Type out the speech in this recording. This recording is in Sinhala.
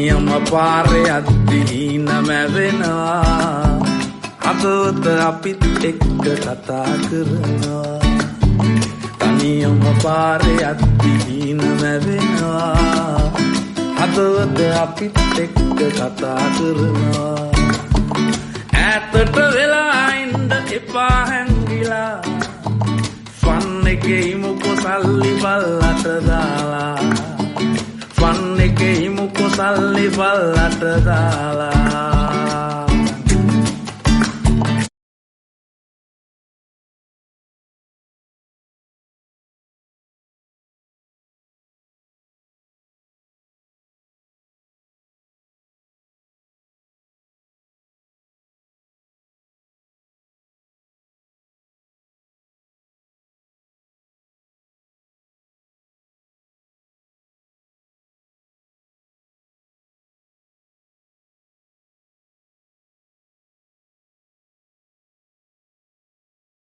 තනියම පාරේ අද්දීන මැවෙනවා හදවත අපිත් එක්ක කතා කරනවා තනියම පාරේ අද්දීන මැවෙනවා හදවත අපිත් එක්ක කතා කරනවා ඈතට වෙලා ඉන්න එපා හැංගිලා ෆන් එකේ ඉමුකෝ සල්ලි බල්ලට දාලා ෆන් එකේ ඉමුකෝ සල්ලි බල්ලට දාලා